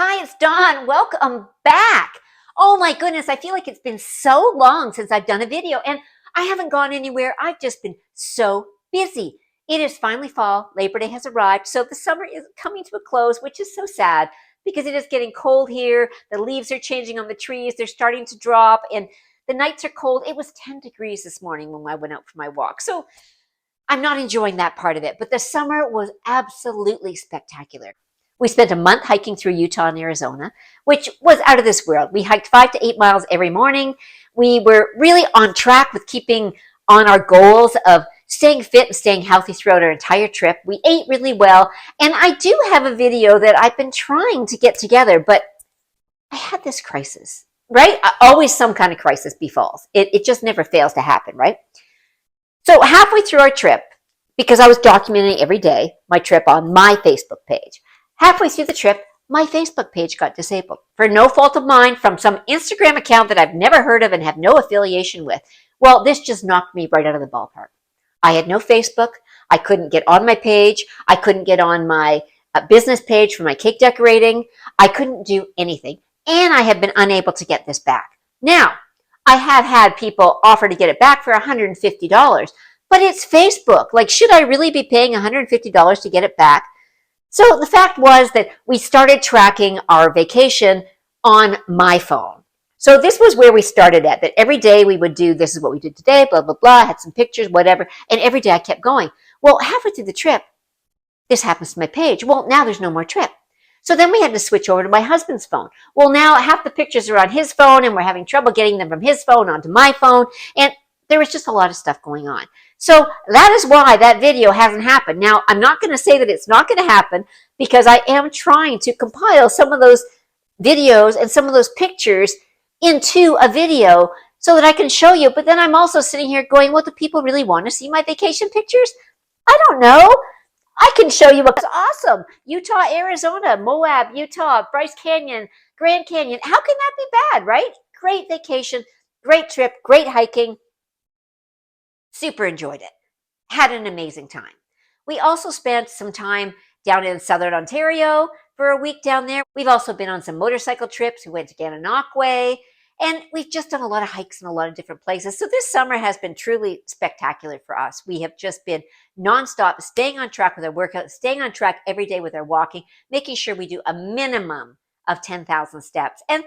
Hi, it's Dawn. Welcome back. Oh my goodness, I feel like it's been so long since I've done a video and I haven't gone anywhere. I've just been so busy. It is finally fall. Labor Day has arrived, so the summer is coming to a close, which is so sad because it is getting cold here. The leaves are changing on the trees. They're starting to drop and the nights are cold. It was 10 degrees this morning when I went out for my walk. So I'm not enjoying that part of it, but the summer was absolutely spectacular. We spent a month hiking through Utah and Arizona, which was out of this world. We hiked 5 to 8 miles every morning. We were really on track with keeping on our goals of staying fit and staying healthy throughout our entire trip. We ate really well, and I do have a video that I've been trying to get together, but I had this crisis, right? Always some kind of crisis befalls. It just never fails to happen, right? So halfway through our trip, because I was documenting every day my trip on my Facebook page, halfway through the trip, my Facebook page got disabled for no fault of mine from some Instagram account that I've never heard of and have no affiliation with. Well, this just knocked me right out of the ballpark. I had no Facebook. I couldn't get on my page. I couldn't get on my business page for my cake decorating. I couldn't do anything. And I have been unable to get this back. Now, I have had people offer to get it back for $150, but it's Facebook. Like, should I really be paying $150 to get it back? So the fact was that we started tracking our vacation on my phone. So this was where we started at, that every day we would do, this is what we did today, blah, blah, blah, I had some pictures, whatever. And every day I kept going. Well, halfway through the trip, this happens to my page. Well, now there's no more trip. So then we had to switch over to my husband's phone. Well, now half the pictures are on his phone and we're having trouble getting them from his phone onto my phone. And there was just a lot of stuff going on. So that is why that video hasn't happened. Now, I'm not going to say that it's not going to happen because I am trying to compile some of those videos and some of those pictures into a video so that I can show you. But then I'm also sitting here going, well, do people really want to see my vacation pictures? I don't know. I can show you what's awesome. Utah, Arizona, Moab, Utah, Bryce Canyon, Grand Canyon. How can that be bad, right? Great vacation, great trip, great hiking. Super enjoyed it. Had an amazing time. We also spent some time down in Southern Ontario for a week down there. We've also been on some motorcycle trips. We went to Gananoque, and we've just done a lot of hikes in a lot of different places. So this summer has been truly spectacular for us. We have just been nonstop, staying on track with our workout, staying on track every day with our walking, making sure we do a minimum of 10,000 steps. And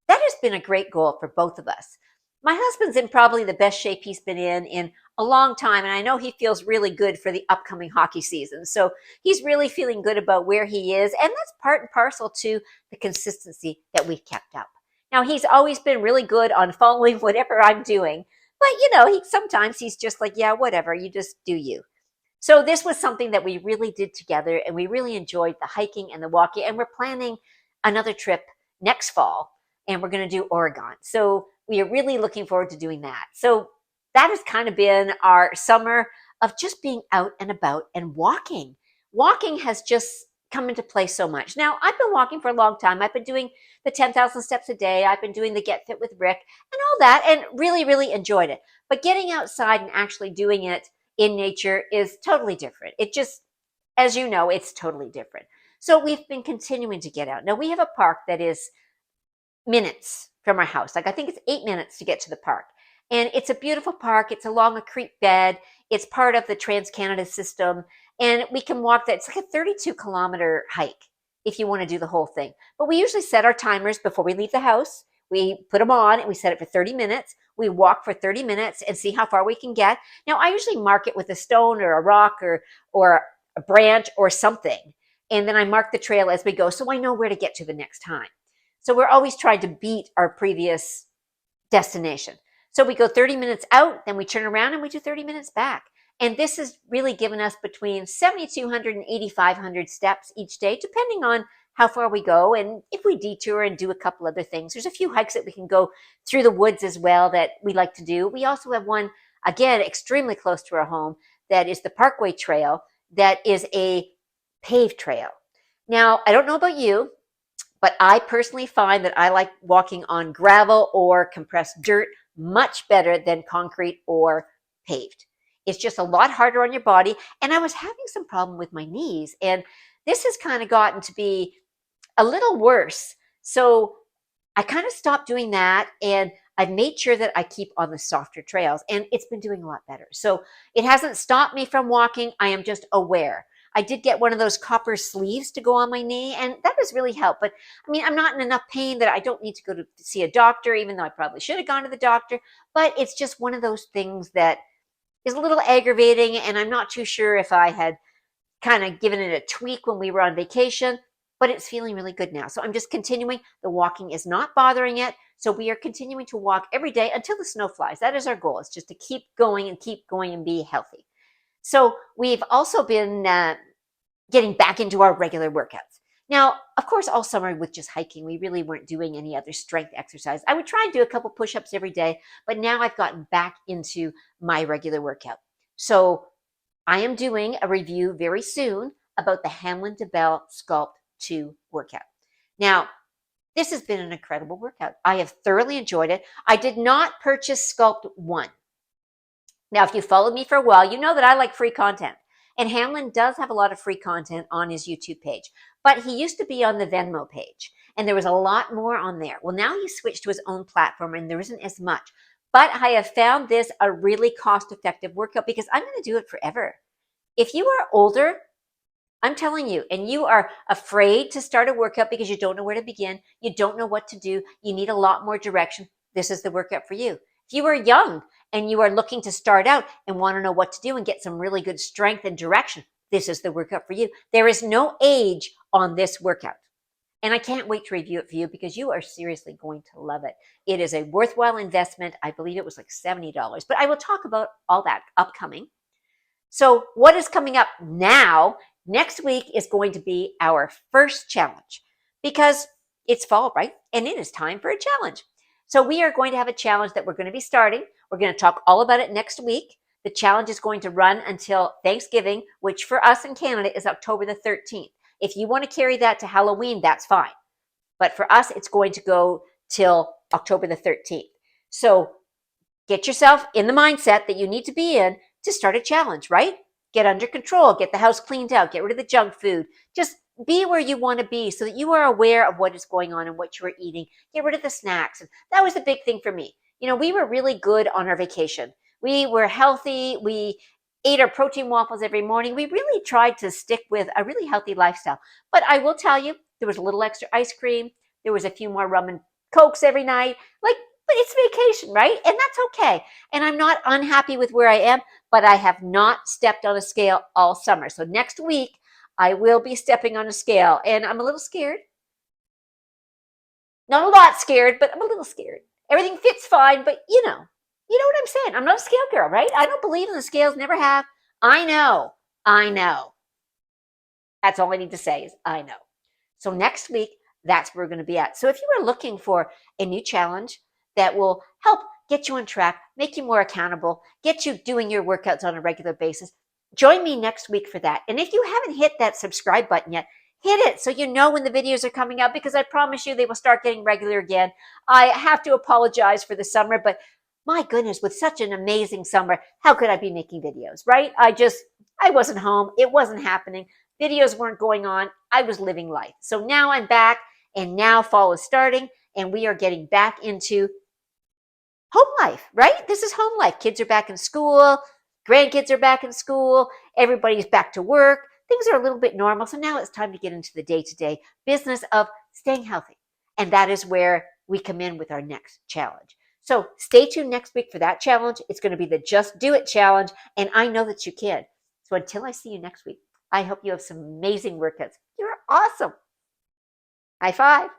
that has been a great goal for both of us. My husband's in probably the best shape he's been in a long time, and I know he feels really good for the upcoming hockey season. So he's really feeling good about where he is, and that's part and parcel to the consistency that we've kept up. Now, he's always been really good on following whatever I'm doing, but sometimes he's just like, yeah, whatever, you just do you. So this was something that we really did together, and we really enjoyed the hiking and the walking, and we're planning another trip next fall, and we're going to do Oregon. So we are really looking forward to doing that. So that has kind of been our summer of just being out and about and walking. Walking has just come into play so much. Now, I've been walking for a long time. I've been doing the 10,000 steps a day. I've been doing the Get Fit with Rick and all that, and really, really enjoyed it. But getting outside and actually doing it in nature is totally different. It just, as you know, it's totally different. So we've been continuing to get out. Now, we have a park that is minutes from our house. Like, I think it's 8 minutes to get to the park. And it's a beautiful park. It's along a creek bed. It's part of the Trans-Canada system. And we can walk that. It's like a 32-kilometer hike if you want to do the whole thing. But we usually set our timers before we leave the house. We put them on and we set it for 30 minutes. We walk for 30 minutes and see how far we can get. Now, I usually mark it with a stone or a rock or a branch or something. And then I mark the trail as we go so I know where to get to the next time. So we're always trying to beat our previous destination. So we go 30 minutes out, then we turn around and we do 30 minutes back. And this has really given us between 7,200 and 8,500 steps each day, depending on how far we go. And if we detour and do a couple other things, there's a few hikes that we can go through the woods as well that we like to do. We also have one, again, extremely close to our home, that is the Parkway Trail, that is a paved trail. Now, I don't know about you, but I personally find that I like walking on gravel or compressed dirt much better than concrete or paved. It's just a lot harder on your body. And I was having some problem with my knees. And this has kind of gotten to be a little worse. So I kind of stopped doing that, and I've made sure that I keep on the softer trails, and it's been doing a lot better. So it hasn't stopped me from walking. I am just aware. I did get one of those copper sleeves to go on my knee, and that has really helped. But I mean, I'm not in enough pain that I don't need to go to see a doctor, even though I probably should have gone to the doctor. But it's just one of those things that is a little aggravating, and I'm not too sure if I had kind of given it a tweak when we were on vacation, but it's feeling really good now. So I'm just continuing. The walking is not bothering it. So we are continuing to walk every day until the snow flies. That is our goal. It's just to keep going and be healthy. So we've also been getting back into our regular workouts. Now, of course, all summer with just hiking, we really weren't doing any other strength exercise. I would try and do a couple push-ups every day, but now I've gotten back into my regular workout. So I am doing a review very soon about the Hamlin DeBell Sculpt 2 workout. Now, this has been an incredible workout. I have thoroughly enjoyed it. I did not purchase Sculpt 1. Now, if you followed me for a while, you know that I like free content. And Hamlin does have a lot of free content on his YouTube page. But he used to be on the Venmo page, and there was a lot more on there. Well, now he's switched to his own platform, and there isn't as much. But I have found this a really cost-effective workout because I'm going to do it forever. If you are older, I'm telling you, and you are afraid to start a workout because you don't know where to begin, you don't know what to do, you need a lot more direction, this is the workout for you. If you are young and you are looking to start out and want to know what to do and get some really good strength and direction, this is the workout for you. There is no age on this workout. And I can't wait to review it for you because you are seriously going to love it. It is a worthwhile investment. I believe it was like $70, but I will talk about all that upcoming. So what is coming up now? Next week is going to be our first challenge because it's fall, right? And it is time for a challenge. So we are going to have a challenge that we're going to be starting. We're going to talk all about it next week. The challenge is going to run until Thanksgiving, which for us in Canada is October the 13th. If you want to carry that to Halloween, that's fine. But for us, it's going to go till October the 13th. So get yourself in the mindset that you need to be in to start a challenge, right? Get under control, get the house cleaned out, get rid of the junk food. Just be where you want to be so that you are aware of what is going on and what you are eating. Get rid of the snacks. And that was the big thing for me. You know, we were really good on our vacation. We were healthy. We ate our protein waffles every morning. We really tried to stick with a really healthy lifestyle. But I will tell you, there was a little extra ice cream. There was a few more rum and Cokes every night. But it's vacation, right? And that's okay. And I'm not unhappy with where I am, but I have not stepped on a scale all summer. So next week, I will be stepping on a scale, and I'm a little scared. Not a lot scared, but I'm a little scared. Everything fits fine, but you know what I'm saying. I'm not a scale girl, right? I don't believe in the scales, never have. I know. That's all I need to say is I know. So next week, that's where we're going to be at. So if you are looking for a new challenge that will help get you on track, make you more accountable, get you doing your workouts on a regular basis, join me next week for that. And if you haven't hit that subscribe button yet, hit it so you know when the videos are coming out because I promise you they will start getting regular again. I have to apologize for the summer, but my goodness, with such an amazing summer, how could I be making videos, right? I wasn't home. It wasn't happening. Videos weren't going on. I was living life. So now I'm back, and now fall is starting, and we are getting back into home life, right? This is home life. Kids are back in school. Grandkids are back in school. Everybody's back to work. Things are a little bit normal. So now it's time to get into the day-to-day business of staying healthy. And that is where we come in with our next challenge. So stay tuned next week for that challenge. It's going to be the Just Do It challenge. And I know that you can. So until I see you next week, I hope you have some amazing workouts. You're awesome. High five.